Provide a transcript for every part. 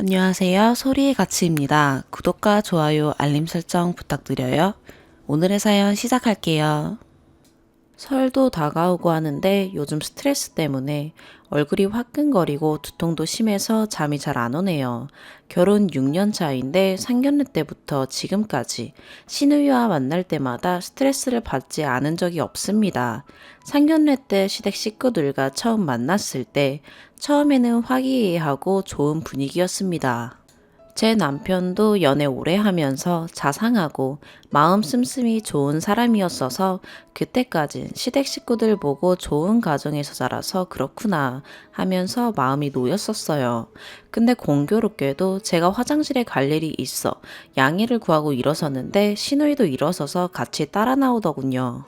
안녕하세요. 소리의 가치입니다. 구독과 좋아요, 알림 설정 부탁드려요. 오늘의 사연 시작할게요. 설도 다가오고 하는데 요즘 스트레스 때문에 얼굴이 화끈거리고 두통도 심해서 잠이 잘 안 오네요. 결혼 6년 차인데 상견례 때부터 지금까지 시누이와 만날 때마다 스트레스를 받지 않은 적이 없습니다. 상견례 때 시댁 식구들과 처음 만났을 때 처음에는 화기애애하고 좋은 분위기였습니다. 제 남편도 연애 오래 하면서 자상하고 마음 씀씀이 좋은 사람이었어서 그때까진 시댁 식구들 보고 좋은 가정에서 자라서 그렇구나 하면서 마음이 놓였었어요. 근데 공교롭게도 제가 화장실에 갈 일이 있어 양해를 구하고 일어섰는데 시누이도 일어서서 같이 따라 나오더군요.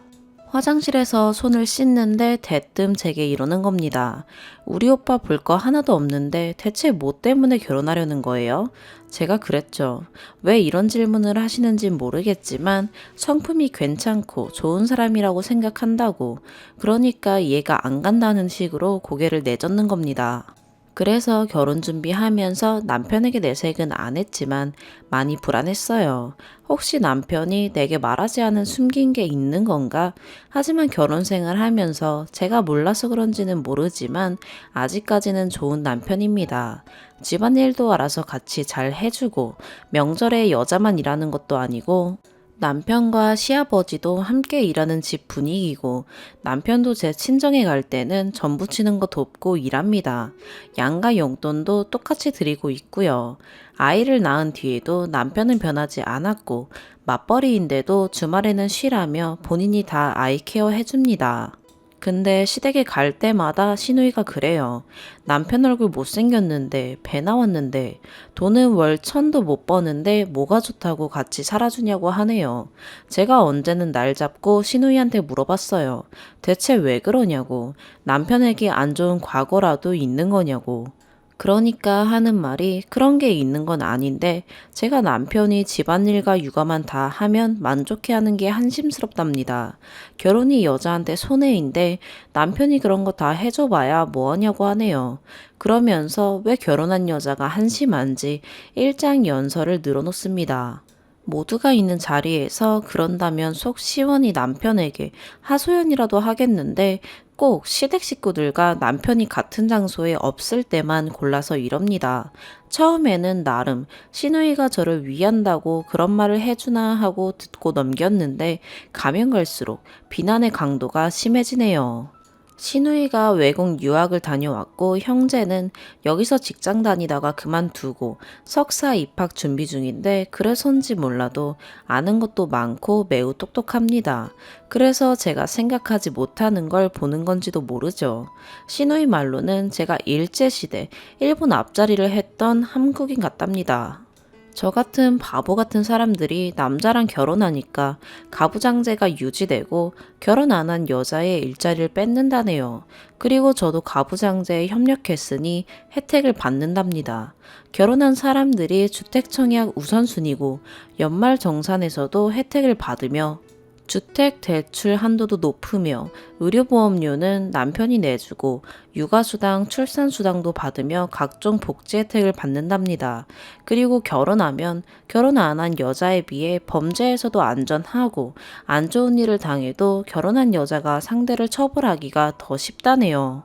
화장실에서 손을 씻는데 대뜸 제게 이러는 겁니다. 우리 오빠 볼 거 하나도 없는데 대체 뭐 때문에 결혼하려는 거예요? 제가 그랬죠. 왜 이런 질문을 하시는지 모르겠지만 성품이 괜찮고 좋은 사람이라고 생각한다고. 그러니까 이해가 안 간다는 식으로 고개를 내젓는 겁니다. 그래서 결혼 준비하면서 남편에게 내색은 안 했지만 많이 불안했어요. 혹시 남편이 내게 말하지 않은 숨긴 게 있는 건가? 하지만 결혼 생활 하면서 제가 몰라서 그런지는 모르지만 아직까지는 좋은 남편입니다. 집안일도 알아서 같이 잘 해주고 명절에 여자만 일하는 것도 아니고 남편과 시아버지도 함께 일하는 집 분위기고 남편도 제 친정에 갈 때는 전 부치는 거 돕고 일합니다. 양가 용돈도 똑같이 드리고 있고요. 아이를 낳은 뒤에도 남편은 변하지 않았고 맞벌이인데도 주말에는 쉬라며 본인이 다 아이 케어 해줍니다. 근데 시댁에 갈 때마다 시누이가 그래요. 남편 얼굴 못생겼는데 배 나왔는데 돈은 월 1,000도 못 버는데 뭐가 좋다고 같이 살아주냐고 하네요. 제가 언제는 날 잡고 시누이한테 물어봤어요. 대체 왜 그러냐고. 남편에게 안 좋은 과거라도 있는 거냐고. 그러니까 하는 말이 그런 게 있는 건 아닌데 제가 남편이 집안일과 육아만 다 하면 만족해하는 게 한심스럽답니다. 결혼이 여자한테 손해인데 남편이 그런 거 다 해줘봐야 뭐하냐고 하네요. 그러면서 왜 결혼한 여자가 한심한지 일장연설을 늘어놓습니다. 모두가 있는 자리에서 그런다면 속 시원히 남편에게 하소연이라도 하겠는데 꼭 시댁 식구들과 남편이 같은 장소에 없을 때만 골라서 이럽니다. 처음에는 나름 시누이가 저를 위한다고 그런 말을 해주나 하고 듣고 넘겼는데 가면 갈수록 비난의 강도가 심해지네요. 시누이가 외국 유학을 다녀왔고 형제는 여기서 직장 다니다가 그만두고 석사 입학 준비 중인데 그래서인지 몰라도 아는 것도 많고 매우 똑똑합니다. 그래서 제가 생각하지 못하는 걸 보는 건지도 모르죠. 시누이 말로는 제가 일제시대 일본 앞자리를 했던 한국인 같답니다. 저 같은 바보 같은 사람들이 남자랑 결혼하니까 가부장제가 유지되고 결혼 안 한 여자의 일자리를 뺏는다네요. 그리고 저도 가부장제에 협력했으니 혜택을 받는답니다. 결혼한 사람들이 주택청약 우선순위고 연말정산에서도 혜택을 받으며 주택 대출 한도도 높으며 의료보험료는 남편이 내주고 육아수당, 출산수당도 받으며 각종 복지 혜택을 받는답니다. 그리고 결혼하면 결혼 안 한 여자에 비해 범죄에서도 안전하고 안 좋은 일을 당해도 결혼한 여자가 상대를 처벌하기가 더 쉽다네요.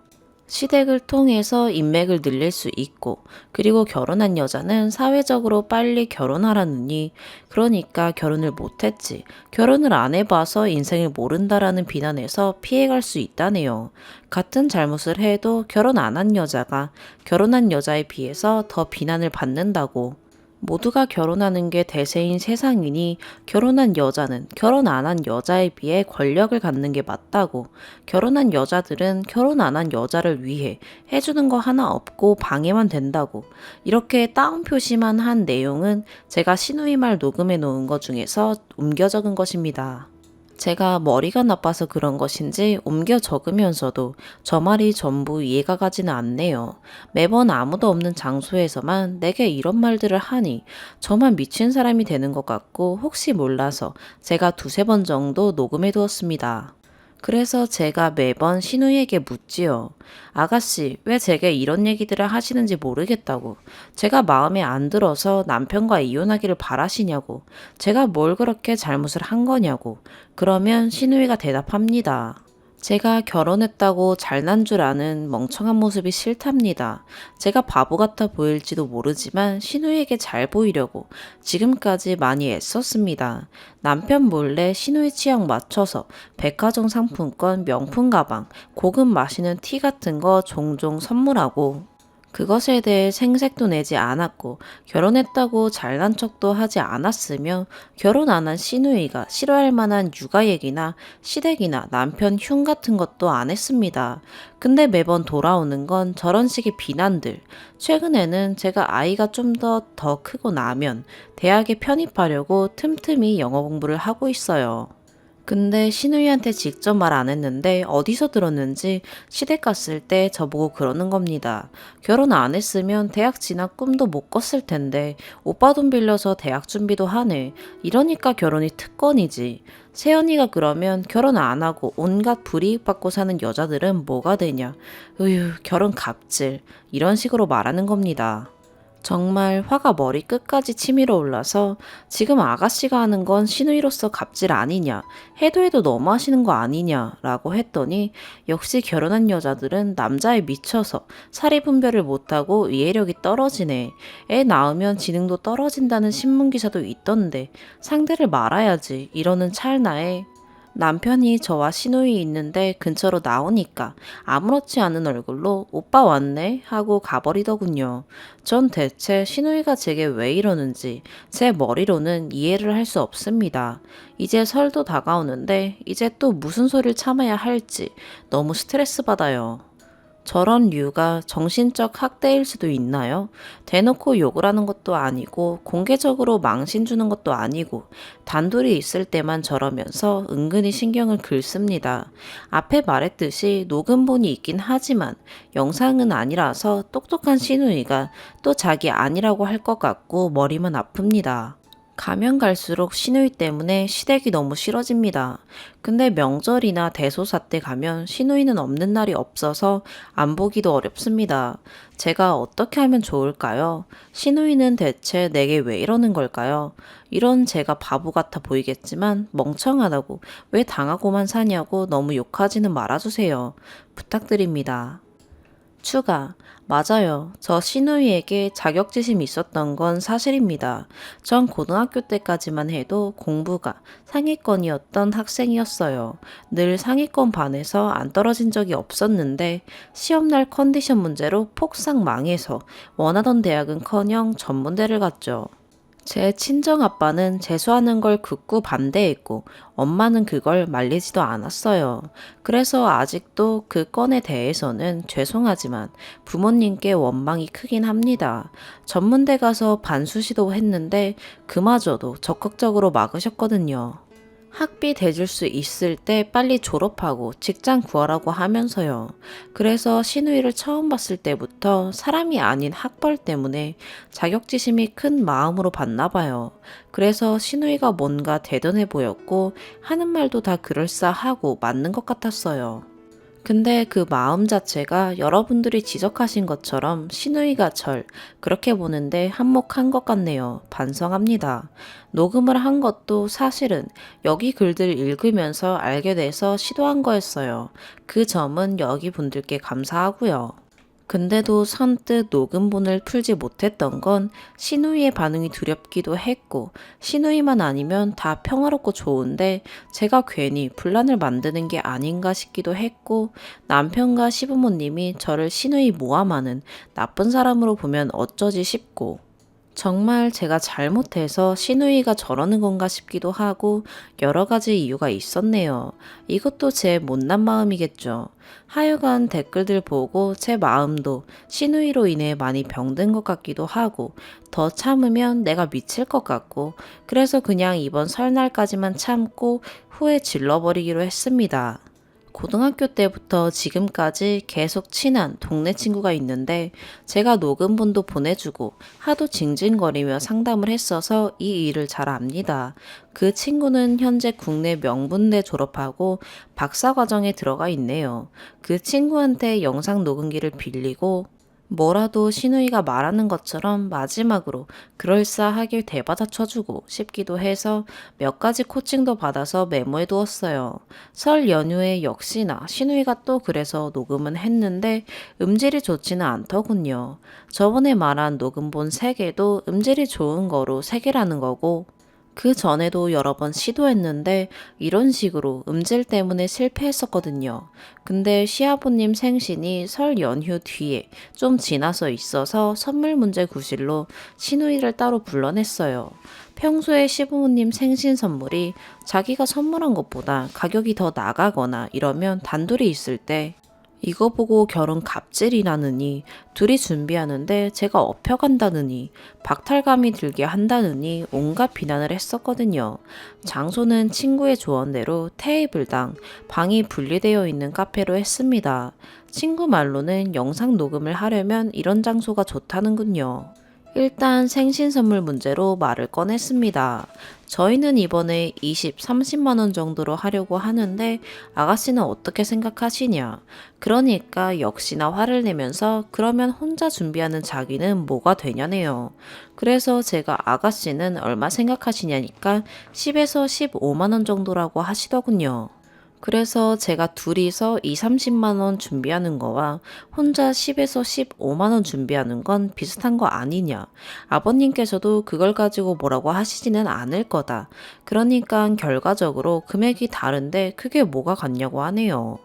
시댁을 통해서 인맥을 늘릴 수 있고, 그리고 결혼한 여자는 사회적으로 빨리 결혼하라느니, 그러니까 결혼을 못했지. 결혼을 안 해봐서 인생을 모른다라는 비난에서 피해갈 수 있다네요. 같은 잘못을 해도 결혼 안 한 여자가 결혼한 여자에 비해서 더 비난을 받는다고. 모두가 결혼하는 게 대세인 세상이니 결혼한 여자는 결혼 안 한 여자에 비해 권력을 갖는 게 맞다고. 결혼한 여자들은 결혼 안 한 여자를 위해 해주는 거 하나 없고 방해만 된다고. 이렇게 따옴 표시만 한 내용은 제가 시누이 말 녹음해 놓은 것 중에서 옮겨 적은 것입니다. 제가 머리가 나빠서 그런 것인지 옮겨 적으면서도 저 말이 전부 이해가 가지는 않네요. 매번 아무도 없는 장소에서만 내게 이런 말들을 하니 저만 미친 사람이 되는 것 같고 혹시 몰라서 제가 두세 번 정도 녹음해 두었습니다. 그래서 제가 매번 신우이에게 묻지요. 아가씨, 왜 제게 이런 얘기들을 하시는지 모르겠다고. 제가 마음에 안 들어서 남편과 이혼하기를 바라시냐고. 제가 뭘 그렇게 잘못을 한 거냐고. 그러면 신우이가 대답합니다. 제가 결혼했다고 잘난 줄 아는 멍청한 모습이 싫답니다. 제가 바보 같아 보일지도 모르지만 신우이에게 잘 보이려고 지금까지 많이 애썼습니다. 남편 몰래 신우이 취향 맞춰서 백화점 상품권, 명품 가방, 고급 마시는 티 같은 거 종종 선물하고 그것에 대해 생색도 내지 않았고 결혼했다고 잘난 척도 하지 않았으며 결혼 안 한 시누이가 싫어할 만한 육아 얘기나 시댁이나 남편 흉 같은 것도 안 했습니다. 근데 매번 돌아오는 건 저런 식의 비난들. 최근에는 제가 아이가 좀 더 크고 나면 대학에 편입하려고 틈틈이 영어 공부를 하고 있어요. 근데 신우이한테 직접 말 안 했는데 어디서 들었는지 시댁 갔을 때 저보고 그러는 겁니다. 결혼 안 했으면 대학 진학 꿈도 못 꿨을 텐데 오빠 돈 빌려서 대학 준비도 하네. 이러니까 결혼이 특권이지. 세연이가 그러면 결혼 안 하고 온갖 불이익 받고 사는 여자들은 뭐가 되냐. 으휴, 결혼 갑질. 이런 식으로 말하는 겁니다. 정말 화가 머리 끝까지 치밀어 올라서 지금 아가씨가 하는 건 시누이로서 갑질 아니냐, 해도 해도 너무 하시는 거 아니냐 라고 했더니 역시 결혼한 여자들은 남자에 미쳐서 사리 분별을 못하고 이해력이 떨어지네. 애 낳으면 지능도 떨어진다는 신문 기사도 있던데 상대를 말아야지 이러는 찰나에 남편이 저와 시누이 있는데 근처로 나오니까 아무렇지 않은 얼굴로 오빠 왔네 하고 가버리더군요. 전 대체 시누이가 제게 왜 이러는지 제 머리로는 이해를 할 수 없습니다. 이제 설도 다가오는데 이제 또 무슨 소리를 참아야 할지 너무 스트레스 받아요. 저런 류가 정신적 학대일 수도 있나요? 대놓고 욕을 하는 것도 아니고 공개적으로 망신 주는 것도 아니고 단둘이 있을 때만 저러면서 은근히 신경을 긁습니다. 앞에 말했듯이 녹음본이 있긴 하지만 영상은 아니라서 똑똑한 시누이가 또 자기 아니라고 할 것 같고 머리만 아픕니다. 가면 갈수록 시누이 때문에 시댁이 너무 싫어집니다. 근데 명절이나 대소사 때 가면 시누이는 없는 날이 없어서 안 보기도 어렵습니다. 제가 어떻게 하면 좋을까요? 시누이는 대체 내게 왜 이러는 걸까요? 이런 제가 바보 같아 보이겠지만 멍청하다고 왜 당하고만 사냐고 너무 욕하지는 말아주세요. 부탁드립니다. 추가. 맞아요. 저 시누이에게 자격지심이 있었던 건 사실입니다. 전 고등학교 때까지만 해도 공부가 상위권이었던 학생이었어요. 늘 상위권 반에서 안 떨어진 적이 없었는데 시험날 컨디션 문제로 폭삭 망해서 원하던 대학은커녕 전문대를 갔죠. 제 친정아빠는 재수하는 걸 극구 반대했고 엄마는 그걸 말리지도 않았어요. 그래서 아직도 그 건에 대해서는 죄송하지만 부모님께 원망이 크긴 합니다. 전문대 가서 반수 시도했는데 그마저도 적극적으로 막으셨거든요. 학비 대줄 수 있을 때 빨리 졸업하고 직장 구하라고 하면서요. 그래서 시누이를 처음 봤을 때부터 사람이 아닌 학벌 때문에 자격지심이 큰 마음으로 봤나 봐요. 그래서 시누이가 뭔가 대단해 보였고 하는 말도 다 그럴싸하고 맞는 것 같았어요. 근데 그 마음 자체가 여러분들이 지적하신 것처럼 시누이가 절 그렇게 보는데 한몫한 것 같네요. 반성합니다. 녹음을 한 것도 사실은 여기 글들 읽으면서 알게 돼서 시도한 거였어요. 그 점은 여기 분들께 감사하고요. 근데도 선뜻 녹음본을 풀지 못했던 건 시누이의 반응이 두렵기도 했고 시누이만 아니면 다 평화롭고 좋은데 제가 괜히 분란을 만드는 게 아닌가 싶기도 했고 남편과 시부모님이 저를 시누이 모함하는 나쁜 사람으로 보면 어쩌지 싶고 정말 제가 잘못해서 시누이가 저러는 건가 싶기도 하고 여러 가지 이유가 있었네요. 이것도 제 못난 마음이겠죠. 하여간 댓글들 보고 제 마음도 시누이로 인해 많이 병든 것 같기도 하고 더 참으면 내가 미칠 것 같고 그래서 그냥 이번 설날까지만 참고 후에 질러버리기로 했습니다. 고등학교 때부터 지금까지 계속 친한 동네 친구가 있는데 제가 녹음본도 보내주고 하도 징징거리며 상담을 했어서 이 일을 잘 압니다. 그 친구는 현재 국내 명문대 졸업하고 박사과정에 들어가 있네요. 그 친구한테 영상 녹음기를 빌리고 뭐라도 신우이가 말하는 것처럼 마지막으로 그럴싸하길 대받아 쳐주고 싶기도 해서 몇 가지 코칭도 받아서 메모해 두었어요. 설 연휴에 역시나 신우이가 또 그래서 녹음은 했는데 음질이 좋지는 않더군요. 저번에 말한 녹음본 3개도 음질이 좋은 거로 3개라는 거고 그 전에도 여러 번 시도했는데 이런 식으로 음질 때문에 실패했었거든요. 근데 시아버님 생신이 설 연휴 뒤에 좀 지나서 있어서 선물 문제 구실로 시누이를 따로 불러냈어요. 평소에 시부모님 생신 선물이 자기가 선물한 것보다 가격이 더 나가거나 이러면 단둘이 있을 때 이거 보고 결혼 갑질이라느니 둘이 준비하는데 제가 업혀간다느니 박탈감이 들게 한다느니 온갖 비난을 했었거든요. 장소는 친구의 조언대로 테이블당 방이 분리되어 있는 카페로 했습니다. 친구 말로는 영상 녹음을 하려면 이런 장소가 좋다는군요. 일단 생신 선물 문제로 말을 꺼냈습니다. 저희는 이번에 30만 원 정도로 하려고 하는데 아가씨는 어떻게 생각하시냐? 그러니까 역시나 화를 내면서 그러면 혼자 준비하는 자기는 뭐가 되냐네요. 그래서 제가 아가씨는 얼마 생각하시냐니까 10에서 15만 원 정도라고 하시더군요. 그래서 제가 둘이서 30만 원 준비하는 거와 혼자 10에서 15만 원 준비하는 건 비슷한 거 아니냐. 아버님께서도 그걸 가지고 뭐라고 하시지는 않을 거다. 그러니까 결과적으로 금액이 다른데 그게 뭐가 같냐고 하네요.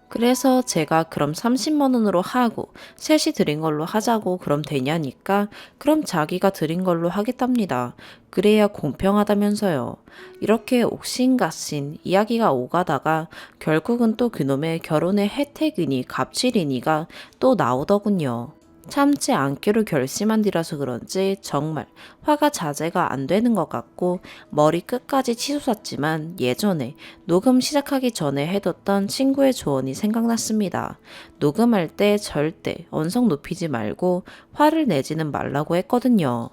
그래서 제가 그럼 30만 원으로 하고 셋이 드린 걸로 하자고 그럼 되냐니까 그럼 자기가 드린 걸로 하겠답니다. 그래야 공평하다면서요. 이렇게 옥신각신 이야기가 오가다가 결국은 또 그놈의 결혼의 혜택이니 갑질이니가 또 나오더군요. 참지 않기로 결심한 뒤라서 그런지 정말 화가 자제가 안 되는 것 같고 머리 끝까지 치솟았지만 예전에 녹음 시작하기 전에 해뒀던 친구의 조언이 생각났습니다. 녹음할 때 절대 언성 높이지 말고 화를 내지는 말라고 했거든요.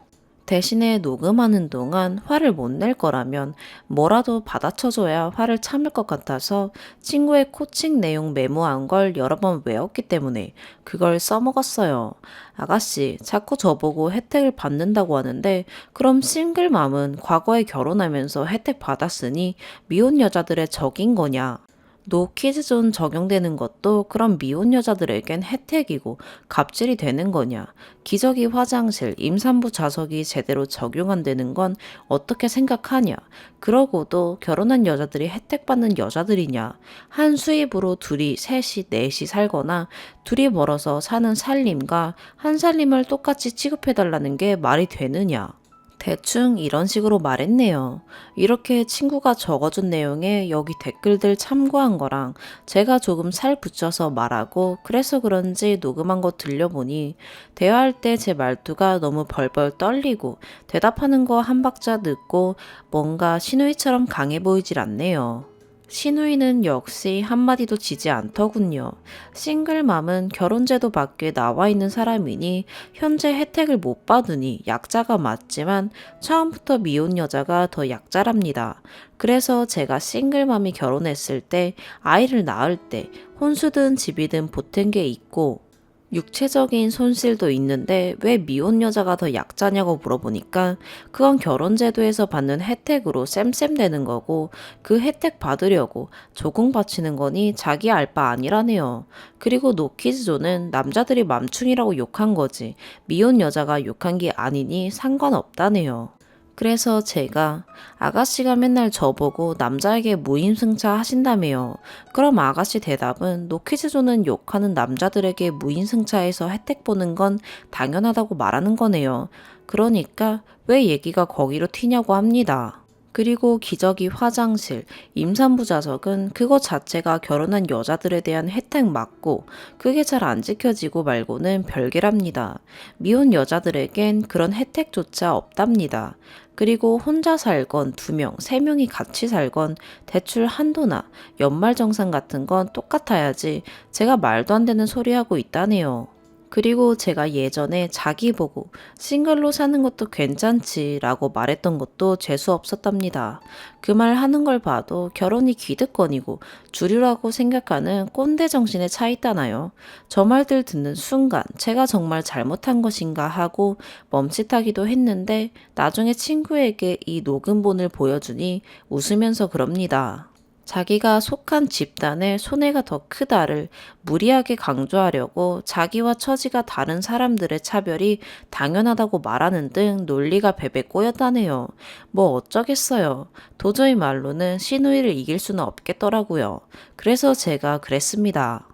대신에 녹음하는 동안 화를 못 낼 거라면 뭐라도 받아쳐줘야 화를 참을 것 같아서 친구의 코칭 내용 메모한 걸 여러 번 외웠기 때문에 그걸 써먹었어요. 아가씨, 자꾸 저보고 혜택을 받는다고 하는데 그럼 싱글맘은 과거에 결혼하면서 혜택 받았으니 미혼 여자들의 적인 거냐? 노키즈존 적용되는 것도 그럼 미혼 여자들에겐 혜택이고 갑질이 되는 거냐? 기저귀 화장실, 임산부 좌석이 제대로 적용 안 되는 건 어떻게 생각하냐? 그러고도 결혼한 여자들이 혜택 받는 여자들이냐? 한 수입으로 둘이, 셋이, 넷이 살거나 둘이 멀어서 사는 살림과 한 살림을 똑같이 취급해달라는 게 말이 되느냐? 대충 이런 식으로 말했네요. 이렇게 친구가 적어준 내용에 여기 댓글들 참고한 거랑 제가 조금 살 붙여서 말하고 그래서 그런지 녹음한 거 들려보니 대화할 때 제 말투가 너무 벌벌 떨리고 대답하는 거 한 박자 늦고 뭔가 신우이처럼 강해 보이질 않네요. 신우이는 역시 한마디도 지지 않더군요. 싱글맘은 결혼제도 밖에 나와 있는 사람이니 현재 혜택을 못 받으니 약자가 맞지만 처음부터 미혼 여자가 더 약자랍니다. 그래서 제가 싱글맘이 결혼했을 때 아이를 낳을 때 혼수든 집이든 보탠 게 있고 육체적인 손실도 있는데 왜 미혼 여자가 더 약자냐고 물어보니까 그건 결혼제도에서 받는 혜택으로 쌤쌤되는 거고 그 혜택 받으려고 조공 바치는 거니 자기 알 바 아니라네요. 그리고 노키즈존은 남자들이 맘충이라고 욕한 거지 미혼 여자가 욕한 게 아니니 상관없다네요. 그래서 제가 아가씨가 맨날 저보고 남자에게 무임승차 하신다며요. 그럼 아가씨 대답은 노키즈존은 욕하는 남자들에게 무임승차해서 혜택 보는 건 당연하다고 말하는 거네요. 그러니까 왜 얘기가 거기로 튀냐고 합니다. 그리고 기저귀, 화장실, 임산부 좌석은 그거 자체가 결혼한 여자들에 대한 혜택 맞고 그게 잘 안 지켜지고 말고는 별개랍니다. 미혼 여자들에겐 그런 혜택조차 없답니다. 그리고 혼자 살건 2명, 3명이 같이 살건 대출 한도나 연말정산 같은 건 똑같아야지 제가 말도 안 되는 소리 하고 있다네요. 그리고 제가 예전에 자기 보고 싱글로 사는 것도 괜찮지 라고 말했던 것도 재수 없었답니다. 그 말 하는 걸 봐도 결혼이 기득권이고 주류라고 생각하는 꼰대 정신에 차 있다나요? 저 말들 듣는 순간 제가 정말 잘못한 것인가 하고 멈칫하기도 했는데 나중에 친구에게 이 녹음본을 보여주니 웃으면서 그럽니다. 자기가 속한 집단의 손해가 더 크다를 무리하게 강조하려고 자기와 처지가 다른 사람들의 차별이 당연하다고 말하는 등 논리가 베베 꼬였다네요. 뭐 어쩌겠어요. 도저히 말로는 시누이를 이길 수는 없겠더라고요. 그래서 제가 그랬습니다.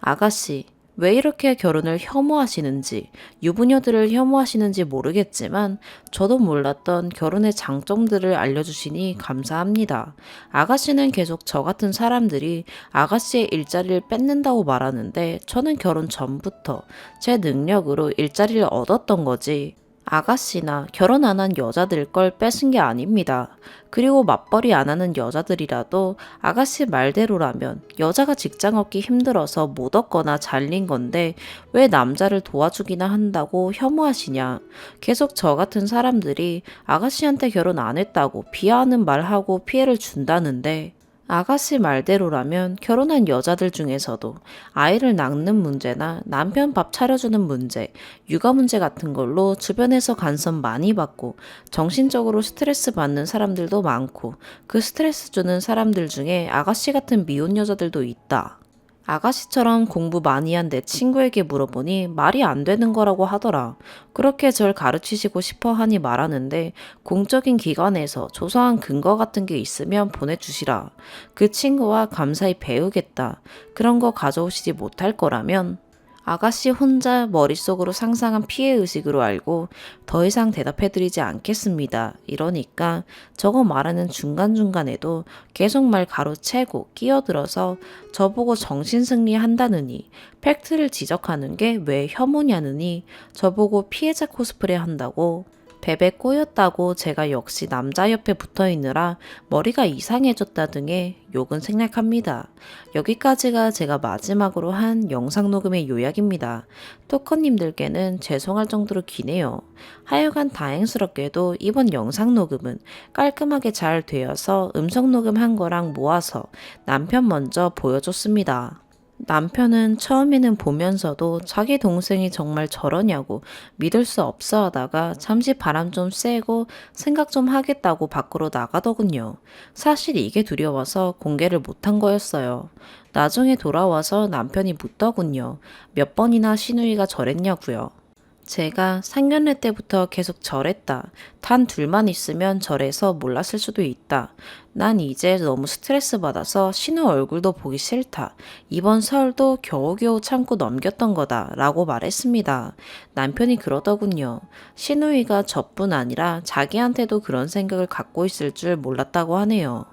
아가씨, 왜 이렇게 결혼을 혐오하시는지, 유부녀들을 혐오하시는지 모르겠지만 저도 몰랐던 결혼의 장점들을 알려주시니 감사합니다. 아가씨는 계속 저 같은 사람들이 아가씨의 일자리를 뺏는다고 말하는데 저는 결혼 전부터 제 능력으로 일자리를 얻었던 거지. 아가씨나 결혼 안 한 여자들 걸 뺏은 게 아닙니다. 그리고 맞벌이 안 하는 여자들이라도 아가씨 말대로라면 여자가 직장 얻기 힘들어서 못 얻거나 잘린 건데 왜 남자를 도와주기나 한다고 혐오하시냐. 계속 저 같은 사람들이 아가씨한테 결혼 안 했다고 비하하는 말하고 피해를 준다는데 아가씨 말대로라면 결혼한 여자들 중에서도 아이를 낳는 문제나 남편 밥 차려주는 문제, 육아 문제 같은 걸로 주변에서 간섭 많이 받고 정신적으로 스트레스 받는 사람들도 많고 그 스트레스 주는 사람들 중에 아가씨 같은 미혼 여자들도 있다. 아가씨처럼 공부 많이 한 내 친구에게 물어보니 말이 안 되는 거라고 하더라. 그렇게 절 가르치시고 싶어 하니 말하는데 공적인 기관에서 조사한 근거 같은 게 있으면 보내주시라. 그 친구와 감사히 배우겠다. 그런 거 가져오시지 못할 거라면 아가씨 혼자 머릿속으로 상상한 피해의식으로 알고 더 이상 대답해드리지 않겠습니다. 이러니까 저거 말하는 중간중간에도 계속 말 가로채고 끼어들어서 저보고 정신승리 한다느니 팩트를 지적하는 게 왜 혐오냐느니 저보고 피해자 코스프레 한다고 베베 꼬였다고 제가 역시 남자 옆에 붙어 있느라 머리가 이상해졌다 등의 욕은 생략합니다. 여기까지가 제가 마지막으로 한 영상 녹음의 요약입니다. 토커님들께는 죄송할 정도로 기네요. 하여간 다행스럽게도 이번 영상 녹음은 깔끔하게 잘 되어서 음성 녹음한 거랑 모아서 남편 먼저 보여줬습니다. 남편은 처음에는 보면서도 자기 동생이 정말 저러냐고 믿을 수 없어 하다가 잠시 바람 좀 쐬고 생각 좀 하겠다고 밖으로 나가더군요. 사실 이게 두려워서 공개를 못한 거였어요. 나중에 돌아와서 남편이 묻더군요. 몇 번이나 시누이가 저랬냐고요. 제가 상견례 때부터 계속 절했다. 단 둘만 있으면 절해서 몰랐을 수도 있다. 난 이제 너무 스트레스 받아서 신우 얼굴도 보기 싫다. 이번 설도 겨우겨우 참고 넘겼던 거다. 라고 말했습니다. 남편이 그러더군요. 신우이가 저뿐 아니라 자기한테도 그런 생각을 갖고 있을 줄 몰랐다고 하네요.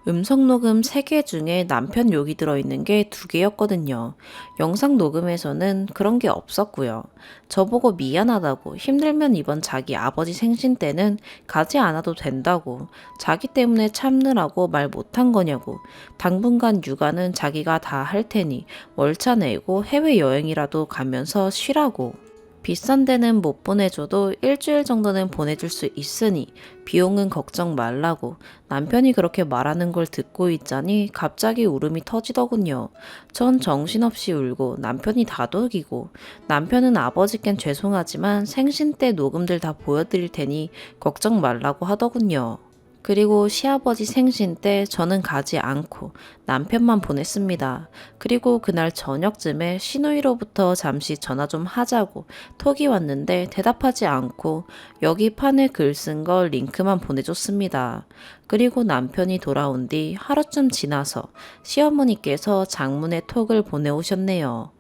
음성 녹음 3개 중에 남편 욕이 들어있는 게 2개였거든요. 영상 녹음에서는 그런 게 없었고요. 저보고 미안하다고 힘들면 이번 자기 아버지 생신 때는 가지 않아도 된다고 자기 때문에 참느라고 말 못한 거냐고 당분간 육아는 자기가 다 할 테니 월차 내고 해외여행이라도 가면서 쉬라고 비싼 데는 못 보내줘도 일주일 정도는 보내줄 수 있으니 비용은 걱정 말라고 남편이 그렇게 말하는 걸 듣고 있자니 갑자기 울음이 터지더군요. 전 정신없이 울고 남편이 다독이고 남편은 아버지께는 죄송하지만 생신 때 녹음들 다 보여드릴 테니 걱정 말라고 하더군요. 그리고 시아버지 생신 때 저는 가지 않고 남편만 보냈습니다. 그리고 그날 저녁쯤에 시누이로부터 잠시 전화 좀 하자고 톡이 왔는데 대답하지 않고 여기 판에 글 쓴 걸 링크만 보내줬습니다. 그리고 남편이 돌아온 뒤 하루쯤 지나서 시어머니께서 장문의 톡을 보내오셨네요.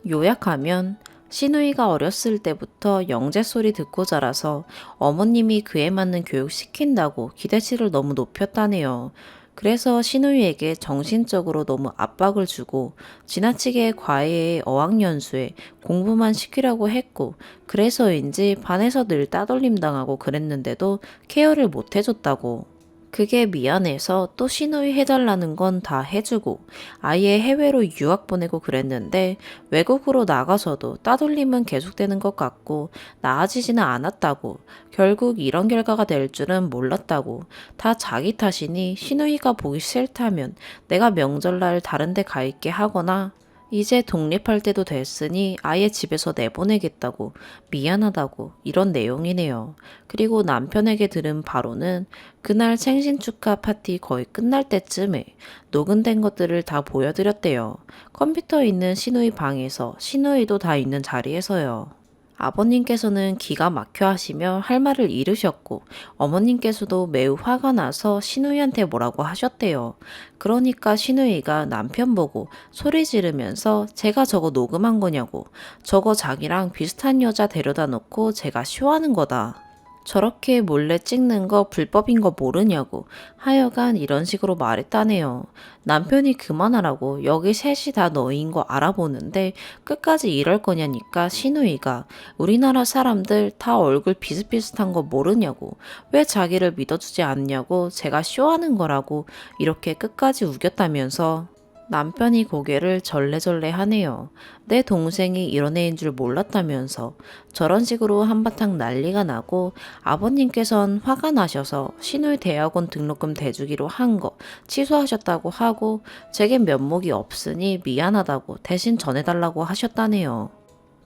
요약하면 시누이가 어렸을 때부터 영재 소리 듣고 자라서 어머님이 그에 맞는 교육 시킨다고 기대치를 너무 높였다네요. 그래서 시누이에게 정신적으로 너무 압박을 주고 지나치게 과외에 어학연수에 공부만 시키려고 했고 그래서인지 반에서 늘 따돌림 당하고 그랬는데도 케어를 못 해줬다고. 그게 미안해서 또 시누이 해달라는 건 다 해주고 아예 해외로 유학 보내고 그랬는데 외국으로 나가서도 따돌림은 계속되는 것 같고 나아지지는 않았다고 결국 이런 결과가 될 줄은 몰랐다고 다 자기 탓이니 시누이가 보기 싫다면 내가 명절날 다른 데 가 있게 하거나 이제 독립할 때도 됐으니 아예 집에서 내보내겠다고 미안하다고 이런 내용이네요. 그리고 남편에게 들은 바로는 그날 생신 축하 파티 거의 끝날 때쯤에 녹음된 것들을 다 보여드렸대요. 컴퓨터 있는 시누이 방에서 시누이도 다 있는 자리에서요. 아버님께서는 기가 막혀 하시며 할 말을 잃으셨고 어머님께서도 매우 화가 나서 시누이한테 뭐라고 하셨대요. 그러니까 시누이가 남편 보고 소리 지르면서 제가 저거 녹음한 거냐고 저거 자기랑 비슷한 여자 데려다 놓고 제가 쇼하는 거다. 저렇게 몰래 찍는 거 불법인 거 모르냐고 하여간 이런 식으로 말했다네요. 남편이 그만하라고 여기 셋이 다 너희인 거 알아보는데 끝까지 이럴 거냐니까 시누이가 우리나라 사람들 다 얼굴 비슷비슷한 거 모르냐고 왜 자기를 믿어주지 않냐고 제가 쇼하는 거라고 이렇게 끝까지 우겼다면서 남편이 고개를 절레절레 하네요. 내 동생이 이런 애인 줄 몰랐다면서 저런 식으로 한바탕 난리가 나고 아버님께선 화가 나셔서 시누이 대학원 등록금 대주기로 한 거 취소하셨다고 하고 제겐 면목이 없으니 미안하다고 대신 전해달라고 하셨다네요.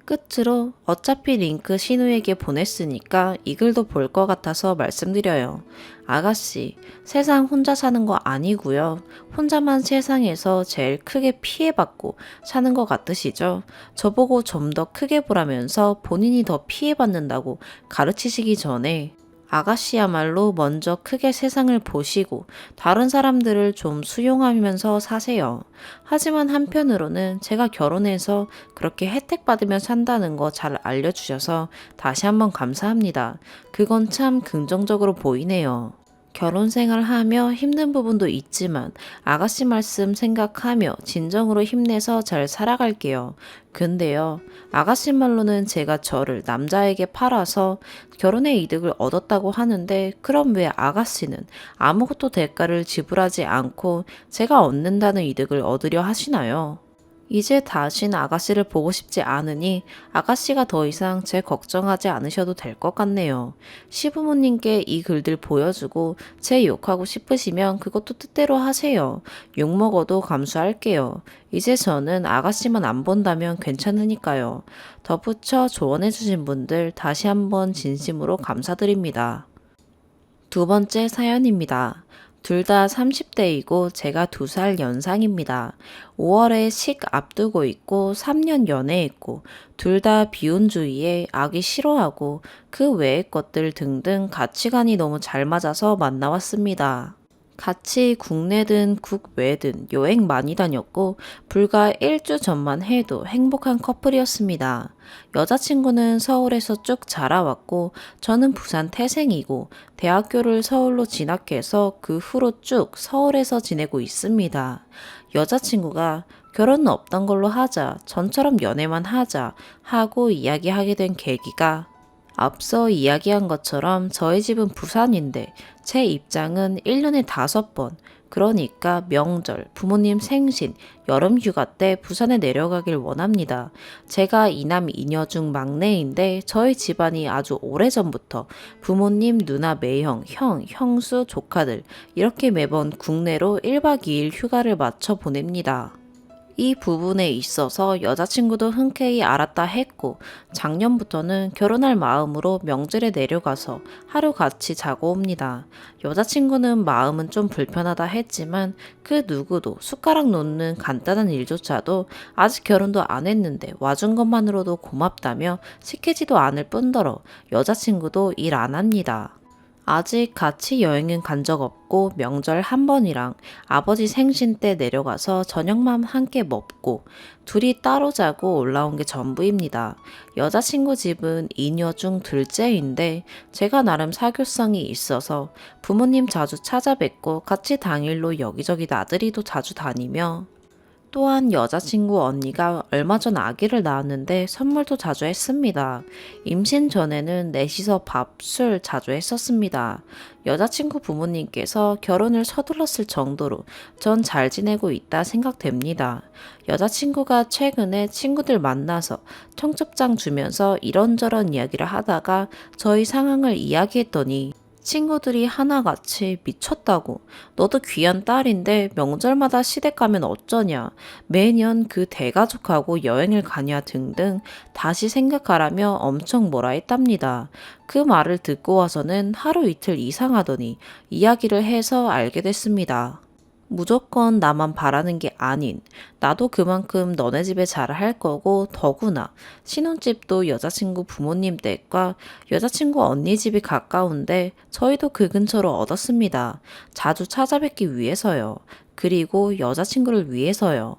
끝으로 어차피 링크 신우에게 보냈으니까 이 글도 볼 것 같아서 말씀드려요. 아가씨, 세상 혼자 사는 거 아니고요. 혼자만 세상에서 제일 크게 피해받고 사는 것 같으시죠? 저보고 좀 더 크게 보라면서 본인이 더 피해받는다고 가르치시기 전에 아가씨야말로 먼저 크게 세상을 보시고 다른 사람들을 좀 수용하면서 사세요. 하지만 한편으로는 제가 결혼해서 그렇게 혜택 받으며 산다는 거 잘 알려주셔서 다시 한번 감사합니다. 그건 참 긍정적으로 보이네요. 결혼 생활하며 힘든 부분도 있지만 아가씨 말씀 생각하며 진정으로 힘내서 잘 살아갈게요. 근데요, 아가씨 말로는 제가 저를 남자에게 팔아서 결혼의 이득을 얻었다고 하는데 그럼 왜 아가씨는 아무것도 대가를 지불하지 않고 제가 얻는다는 이득을 얻으려 하시나요? 이제 다신 아가씨를 보고 싶지 않으니 아가씨가 더 이상 제 걱정하지 않으셔도 될 것 같네요. 시부모님께 이 글들 보여주고 제 욕하고 싶으시면 그것도 뜻대로 하세요. 욕먹어도 감수할게요. 이제 저는 아가씨만 안 본다면 괜찮으니까요. 덧붙여 조언해주신 분들 다시 한번 진심으로 감사드립니다. 두 번째 사연입니다. 둘 다 30대이고 제가 2살 연상입니다. 5월에 식 앞두고 있고 3년 연애했고 둘 다 비혼주의에 아기 싫어하고 그 외의 것들 등등 가치관이 너무 잘 맞아서 만나왔습니다. 같이 국내든 국외든 여행 많이 다녔고 불과 1주 전만 해도 행복한 커플이었습니다. 여자친구는 서울에서 쭉 자라왔고 저는 부산 태생이고 대학교를 서울로 진학해서 그 후로 쭉 서울에서 지내고 있습니다. 여자친구가 결혼은 없던 걸로 하자, 전처럼 연애만 하자 하고 이야기하게 된 계기가 앞서 이야기한 것처럼 저희 집은 부산인데 제 입장은 1년에 5번, 그러니까 명절, 부모님 생신, 여름 휴가 때 부산에 내려가길 원합니다. 제가 이남 이녀 중 막내인데 저희 집안이 아주 오래전부터 부모님, 누나, 매형, 형, 형수, 조카들 이렇게 매번 국내로 1박 2일 휴가를 맞춰 보냅니다. 이 부분에 있어서 여자친구도 흔쾌히 알았다 했고 작년부터는 결혼할 마음으로 명절에 내려가서 하루 같이 자고 옵니다. 여자친구는 마음은 좀 불편하다 했지만 그 누구도 숟가락 놓는 간단한 일조차도 아직 결혼도 안 했는데 와준 것만으로도 고맙다며 시키지도 않을 뿐더러 여자친구도 일 안 합니다. 아직 같이 여행은 간 적 없고 명절 한 번이랑 아버지 생신 때 내려가서 저녁만 함께 먹고 둘이 따로 자고 올라온 게 전부입니다. 여자친구 집은 이녀 중 둘째인데 제가 나름 사교성이 있어서 부모님 자주 찾아뵙고 같이 당일로 여기저기 나들이도 자주 다니며 또한 여자친구 언니가 얼마 전 아기를 낳았는데 선물도 자주 했습니다. 임신 전에는 넷이서 밥, 술 자주 했었습니다. 여자친구 부모님께서 결혼을 서둘렀을 정도로 전 잘 지내고 있다 생각됩니다. 여자친구가 최근에 친구들 만나서 청첩장 주면서 이런저런 이야기를 하다가 저희 상황을 이야기했더니 친구들이 하나같이 미쳤다고. 너도 귀한 딸인데 명절마다 시댁 가면 어쩌냐. 매년 그 대가족하고 여행을 가냐 등등 다시 생각하라며 엄청 뭐라 했답니다. 그 말을 듣고 와서는 하루 이틀 이상하더니 이야기를 해서 알게 됐습니다. 무조건 나만 바라는 게 아닌 나도 그만큼 너네 집에 잘할 거고 더구나 신혼집도 여자친구 부모님 댁과 여자친구 언니 집이 가까운데 저희도 그 근처로 얻었습니다. 자주 찾아뵙기 위해서요. 그리고 여자친구를 위해서요.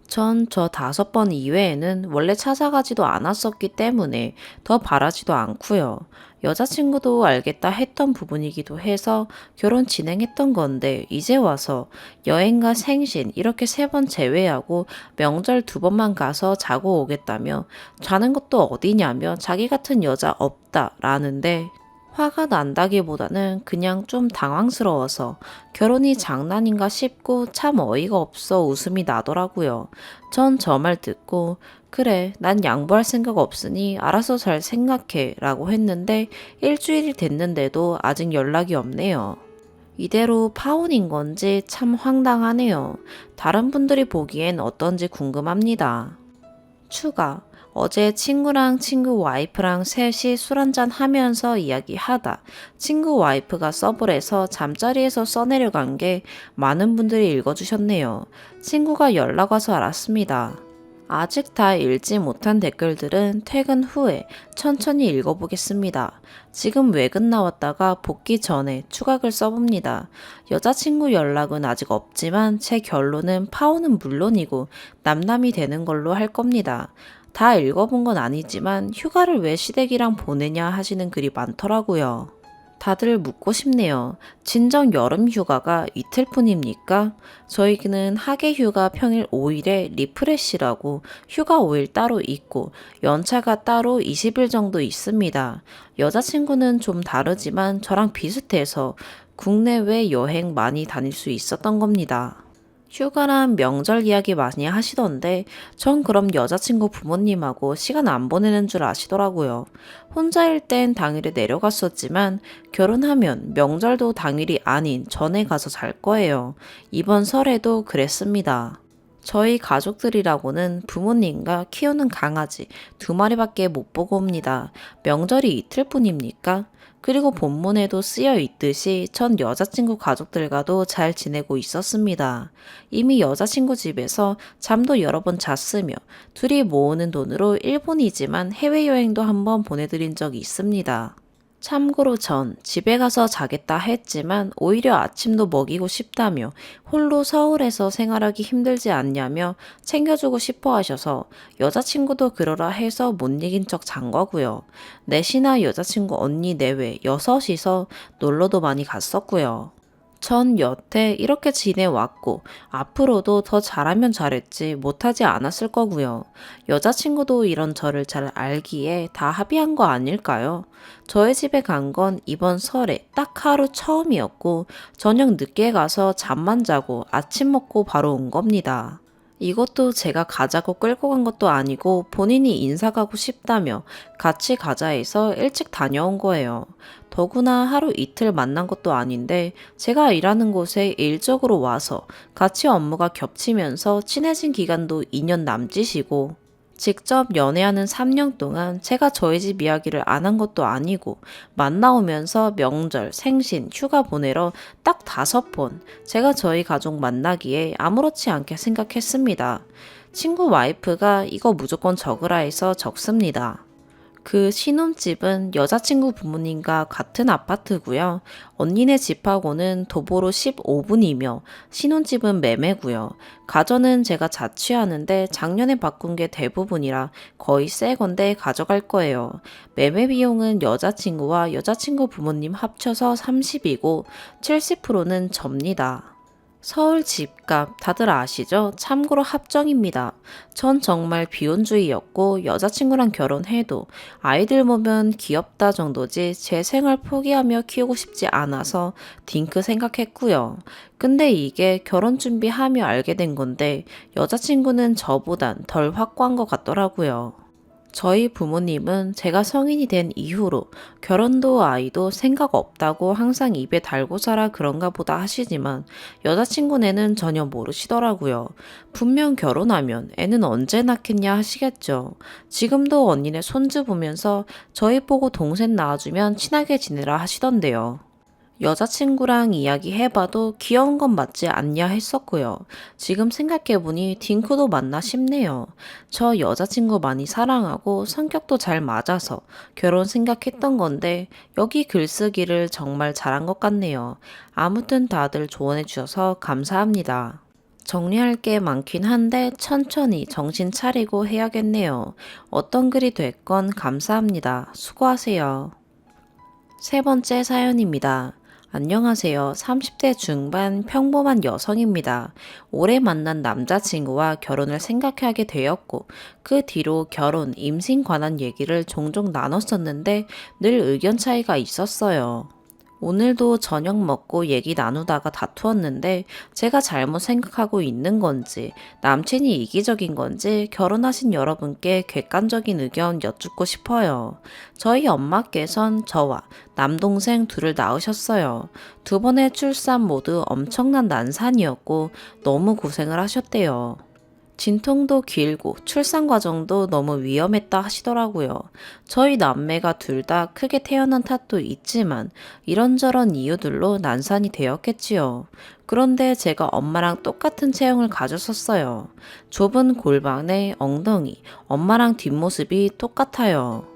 전 저 5번 이외에는 원래 찾아가지도 않았었기 때문에 더 바라지도 않고요. 여자친구도 알겠다 했던 부분이기도 해서 결혼 진행했던 건데 이제 와서 여행과 생신 이렇게 3번 제외하고 명절 2번만 가서 자고 오겠다며 자는 것도 어디냐며 자기 같은 여자 없다라는데 화가 난다기보다는 그냥 좀 당황스러워서 결혼이 장난인가 싶고 참 어이가 없어 웃음이 나더라고요. 전 저 말 듣고 그래 난 양보할 생각 없으니 알아서 잘 생각해 라고 했는데 일주일이 됐는데도 아직 연락이 없네요. 이대로 파혼인 건지 참 황당하네요. 다른 분들이 보기엔 어떤지 궁금합니다. 추가. 어제 친구랑 친구 와이프랑 셋이 술 한잔 하면서 이야기하다 친구 와이프가 서블에서 잠자리에서 써내려간 게 많은 분들이 읽어주셨네요. 친구가 연락 와서 알았습니다. 아직 다 읽지 못한 댓글들은 퇴근 후에 천천히 읽어보겠습니다. 지금 외근 나왔다가 복귀 전에 추가글 써봅니다. 여자친구 연락은 아직 없지만 제 결론은 파혼은 물론이고 남남이 되는 걸로 할 겁니다. 다 읽어본 건 아니지만 휴가를 왜 시댁이랑 보내냐 하시는 글이 많더라고요. 다들 묻고 싶네요. 진정 여름 휴가가 이틀뿐입니까? 저희는 학예 휴가 평일 5일에 리프레시라고 휴가 5일 따로 있고 연차가 따로 20일 정도 있습니다. 여자친구는 좀 다르지만 저랑 비슷해서 국내외 여행 많이 다닐 수 있었던 겁니다. 휴가랑 명절 이야기 많이 하시던데 전 그럼 여자친구 부모님하고 시간 안 보내는 줄 아시더라고요. 혼자일 땐 당일에 내려갔었지만 결혼하면 명절도 당일이 아닌 전에 가서 잘 거예요. 이번 설에도 그랬습니다. 저희 가족들이라고는 부모님과 키우는 강아지 2마리밖에 못 보고 옵니다. 명절이 이틀뿐입니까? 그리고 본문에도 쓰여 있듯이 전 여자친구 가족들과도 잘 지내고 있었습니다. 이미 여자친구 집에서 잠도 여러 번 잤으며 둘이 모으는 돈으로 일본이지만 해외여행도 한번 보내드린 적이 있습니다. 참고로 전 집에 가서 자겠다 했지만 오히려 아침도 먹이고 싶다며 홀로 서울에서 생활하기 힘들지 않냐며 챙겨주고 싶어 하셔서 여자친구도 그러라 해서 못 이긴 척 잔 거고요. 넷이나 여자친구 언니 내외 6이서 놀러도 많이 갔었고요. 전 여태 이렇게 지내왔고 앞으로도 더 잘하면 잘했지 못하지 않았을 거고요. 여자친구도 이런 저를 잘 알기에 다 합의한 거 아닐까요? 저의 집에 간 건 이번 설에 딱 하루 처음이었고 저녁 늦게 가서 잠만 자고 아침 먹고 바로 온 겁니다. 이것도 제가 가자고 끌고 간 것도 아니고 본인이 인사 가고 싶다며 같이 가자 해서 일찍 다녀온 거예요. 더구나 하루 이틀 만난 것도 아닌데 제가 일하는 곳에 일적으로 와서 같이 업무가 겹치면서 친해진 기간도 2년 남짓이고 직접 연애하는 3년 동안 제가 저희 집 이야기를 안 한 것도 아니고 만나오면서 명절, 생신, 휴가 보내러 딱 5번 제가 저희 가족 만나기에 아무렇지 않게 생각했습니다. 친구 와이프가 이거 무조건 적으라 해서 적습니다. 그 신혼집은 여자친구 부모님과 같은 아파트고요. 언니네 집하고는 도보로 15분이며 신혼집은 매매고요. 가전은 제가 자취하는데 작년에 바꾼 게 대부분이라 거의 새 건데 가져갈 거예요. 매매 비용은 여자친구와 여자친구 부모님 합쳐서 30이고 70%는 접니다. 서울 집값 다들 아시죠? 참고로 합정입니다. 전 정말 비혼주의였고 여자친구랑 결혼해도 아이들 보면 귀엽다 정도지 제 생활 포기하며 키우고 싶지 않아서 딩크 생각했고요. 근데 이게 결혼 준비하며 알게 된 건데 여자친구는 저보단 덜 확고한 것 같더라고요. 저희 부모님은 제가 성인이 된 이후로 결혼도 아이도 생각 없다고 항상 입에 달고 살아 그런가 보다 하시지만 여자친구네는 전혀 모르시더라고요. 분명 결혼하면 애는 언제 낳겠냐 하시겠죠. 지금도 언니네 손주 보면서 저희 보고 동생 낳아주면 친하게 지내라 하시던데요. 여자친구랑 이야기해봐도 귀여운 건 맞지 않냐 했었고요. 지금 생각해보니 딩크도 맞나 싶네요. 저 여자친구 많이 사랑하고 성격도 잘 맞아서 결혼 생각했던 건데 여기 글쓰기를 정말 잘한 것 같네요. 아무튼 다들 조언해주셔서 감사합니다. 정리할 게 많긴 한데 천천히 정신 차리고 해야겠네요. 어떤 글이 됐건 감사합니다. 수고하세요. 세 번째 사연입니다. 안녕하세요. 30대 중반 평범한 여성입니다. 올해 만난 남자친구와 결혼을 생각하게 되었고, 그 뒤로 결혼, 임신 관한 얘기를 종종 나눴었는데 늘 의견 차이가 있었어요. 오늘도 저녁 먹고 얘기 나누다가 다투었는데 제가 잘못 생각하고 있는 건지 남친이 이기적인 건지 결혼하신 여러분께 객관적인 의견 여쭙고 싶어요. 저희 엄마께선 저와 남동생 둘을 낳으셨어요. 두 번의 출산 모두 엄청난 난산이었고 너무 고생을 하셨대요. 진통도 길고 출산 과정도 너무 위험했다 하시더라고요. 저희 남매가 둘 다 크게 태어난 탓도 있지만 이런저런 이유들로 난산이 되었겠지요. 그런데 제가 엄마랑 똑같은 체형을 가졌었어요. 좁은 골반에 엉덩이, 엄마랑 뒷모습이 똑같아요.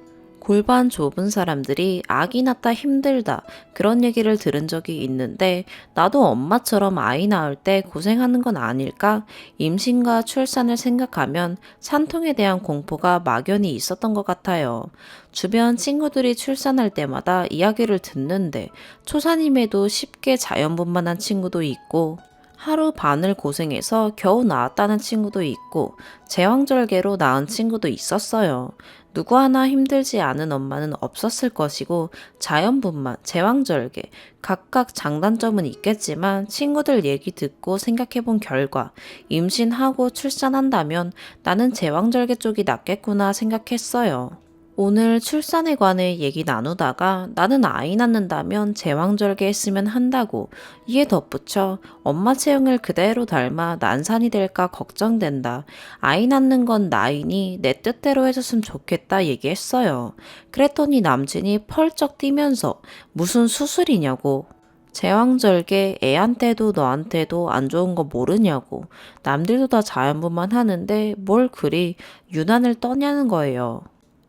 골반 좁은 사람들이 아기 낳다 힘들다 그런 얘기를 들은 적이 있는데 나도 엄마처럼 아이 낳을 때 고생하는 건 아닐까? 임신과 출산을 생각하면 산통에 대한 공포가 막연히 있었던 것 같아요. 주변 친구들이 출산할 때마다 이야기를 듣는데 초산임에도 쉽게 자연분만한 친구도 있고 하루 반을 고생해서 겨우 나았다는 친구도 있고 제왕절개로 낳은 친구도 있었어요. 누구 하나 힘들지 않은 엄마는 없었을 것이고 자연분만, 제왕절개 각각 장단점은 있겠지만 친구들 얘기 듣고 생각해본 결과 임신하고 출산한다면 나는 제왕절개 쪽이 낫겠구나 생각했어요. 오늘 출산에 관해 얘기 나누다가 나는 아이 낳는다면 제왕절개 했으면 한다고 이에 덧붙여 엄마 체형을 그대로 닮아 난산이 될까 걱정된다. 아이 낳는 건 나이니 내 뜻대로 해줬으면 좋겠다 얘기했어요. 그랬더니 남친이 펄쩍 뛰면서 무슨 수술이냐고. 제왕절개 애한테도 너한테도 안 좋은 거 모르냐고. 남들도 다 자연분만 하는데 뭘 그리 유난을 떠냐는 거예요.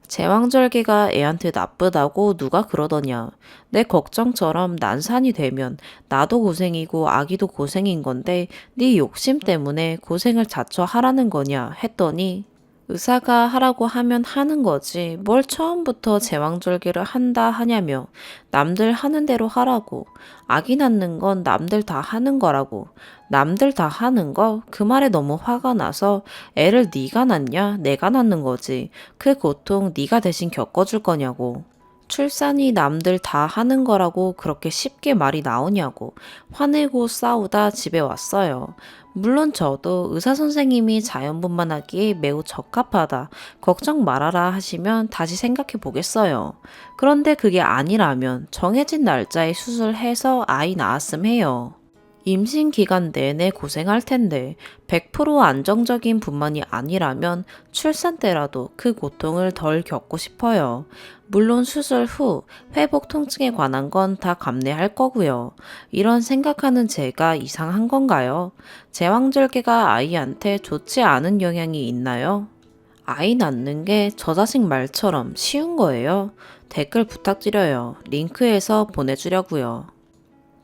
제왕절개가 애한테 나쁘다고 누가 그러더냐. 내 걱정처럼 난산이 되면 나도 고생이고 아기도 고생인 건데 네 욕심 때문에 고생을 자처하라는 거냐 했더니 의사가 하라고 하면 하는 거지 뭘 처음부터 제왕절개를 한다 하냐며 남들 하는 대로 하라고. 아기 낳는 건 남들 다 하는 거라고. 남들 다 하는 거? 그 말에 너무 화가 나서 애를 네가 낳냐? 내가 낳는 거지. 그 고통 네가 대신 겪어줄 거냐고. 출산이 남들 다 하는 거라고 그렇게 쉽게 말이 나오냐고 화내고 싸우다 집에 왔어요. 물론 저도 의사 선생님이 자연분만하기에 매우 적합하다, 걱정 말아라 하시면 다시 생각해 보겠어요. 그런데 그게 아니라면 정해진 날짜에 수술해서 아이 낳았음 해요. 임신 기간 내내 고생할 텐데 100% 안정적인 분만이 아니라면 출산 때라도 그 고통을 덜 겪고 싶어요. 물론 수술 후 회복 통증에 관한 건 다 감내할 거고요. 이런 생각하는 제가 이상한 건가요? 제왕절개가 아이한테 좋지 않은 영향이 있나요? 아이 낳는 게 저 자식 말처럼 쉬운 거예요? 댓글 부탁드려요. 링크해서 보내주려고요.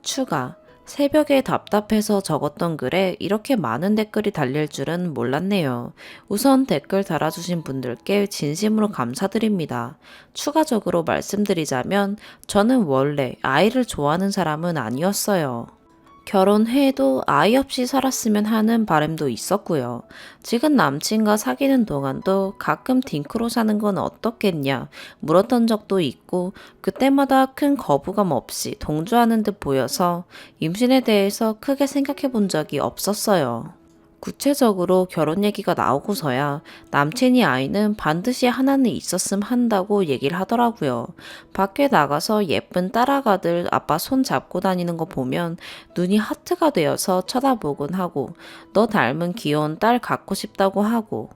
추가. 새벽에 답답해서 적었던 글에 이렇게 많은 댓글이 달릴 줄은 몰랐네요. 우선 댓글 달아주신 분들께 진심으로 감사드립니다. 추가적으로 말씀드리자면 저는 원래 아이를 좋아하는 사람은 아니었어요. 결혼해도 아이 없이 살았으면 하는 바람도 있었고요. 지금 남친과 사귀는 동안도 가끔 딩크로 사는 건 어떻겠냐 물었던 적도 있고 그때마다 큰 거부감 없이 동조하는 듯 보여서 임신에 대해서 크게 생각해 본 적이 없었어요. 구체적으로 결혼 얘기가 나오고서야 남친이 아이는 반드시 하나는 있었음 한다고 얘기를 하더라고요. 밖에 나가서 예쁜 딸아가들 아빠 손 잡고 다니는 거 보면 눈이 하트가 되어서 쳐다보곤 하고 너 닮은 귀여운 딸 갖고 싶다고 하고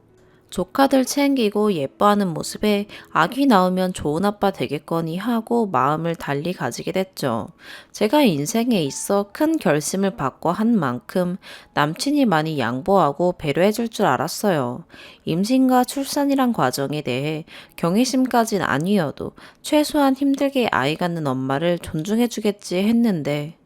조카들 챙기고 예뻐하는 모습에 아기 낳으면 좋은 아빠 되겠거니 하고 마음을 달리 가지게 됐죠. 제가 인생에 있어 큰 결심을 받고 한 만큼 남친이 많이 양보하고 배려해줄 줄 알았어요. 임신과 출산이란 과정에 대해 경외심까진 아니어도 최소한 힘들게 아이 갖는 엄마를 존중해주겠지 했는데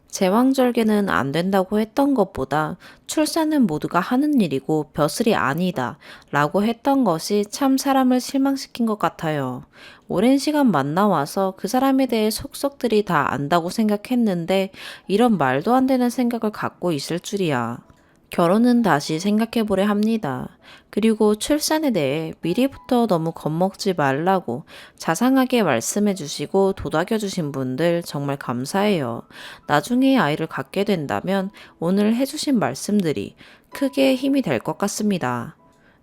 제왕절개는 안 된다고 했던 것보다 출산은 모두가 하는 일이고 벼슬이 아니다 라고 했던 것이 참 사람을 실망시킨 것 같아요. 오랜 시간 만나와서 그 사람에 대해 속속들이 다 안다고 생각했는데 이런 말도 안 되는 생각을 갖고 있을 줄이야. 결혼은 다시 생각해보려 합니다. 그리고 출산에 대해 미리부터 너무 겁먹지 말라고 자상하게 말씀해 주시고 도닥여 주신 분들 정말 감사해요. 나중에 아이를 갖게 된다면 오늘 해주신 말씀들이 크게 힘이 될 것 같습니다.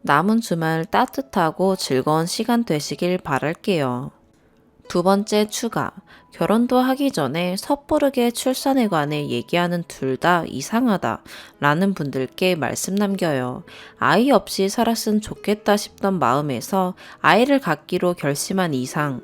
남은 주말 따뜻하고 즐거운 시간 되시길 바랄게요. 두 번째 추가. 결혼도 하기 전에 섣부르게 출산에 관해 얘기하는 둘 다 이상하다 라는 분들께 말씀 남겨요. 아이 없이 살았으면 좋겠다 싶던 마음에서 아이를 갖기로 결심한 이상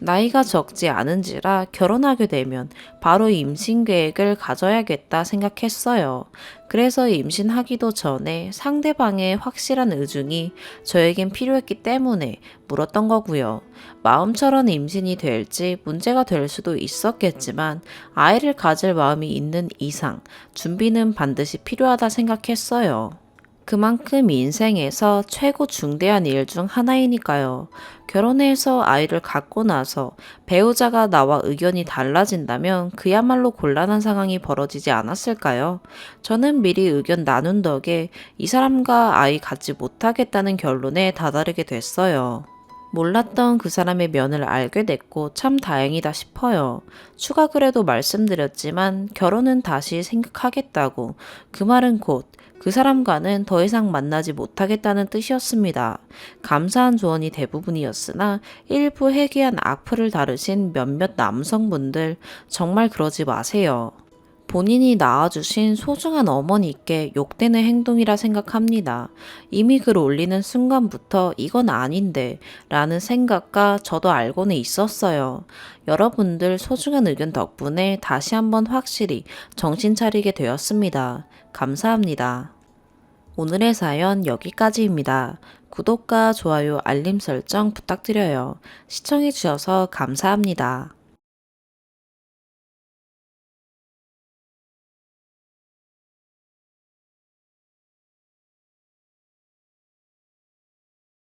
나이가 적지 않은지라 결혼하게 되면 바로 임신 계획을 가져야겠다 생각했어요. 그래서 임신하기도 전에 상대방의 확실한 의중이 저에겐 필요했기 때문에 물었던 거고요. 마음처럼 임신이 될지 문제가 될 수도 있었겠지만 아이를 가질 마음이 있는 이상 준비는 반드시 필요하다 생각했어요. 그만큼 인생에서 최고 중대한 일 중 하나이니까요. 결혼해서 아이를 갖고 나서 배우자가 나와 의견이 달라진다면 그야말로 곤란한 상황이 벌어지지 않았을까요? 저는 미리 의견 나눈 덕에 이 사람과 아이 갖지 못하겠다는 결론에 다다르게 됐어요. 몰랐던 그 사람의 면을 알게 됐고 참 다행이다 싶어요. 추가 글에도 말씀드렸지만 결혼은 다시 생각하겠다고 그 말은 곧 그 사람과는 더 이상 만나지 못하겠다는 뜻이었습니다. 감사한 조언이 대부분이었으나 일부 해괴한 악플을 다루신 몇몇 남성분들 정말 그러지 마세요. 본인이 낳아주신 소중한 어머니께 욕되는 행동이라 생각합니다. 이미 글 올리는 순간부터 이건 아닌데 라는 생각과 저도 알고는 있었어요. 여러분들 소중한 의견 덕분에 다시 한번 확실히 정신 차리게 되었습니다. 감사합니다. 오늘의 사연 여기까지입니다. 구독과 좋아요, 알림 설정 부탁드려요. 시청해주셔서 감사합니다.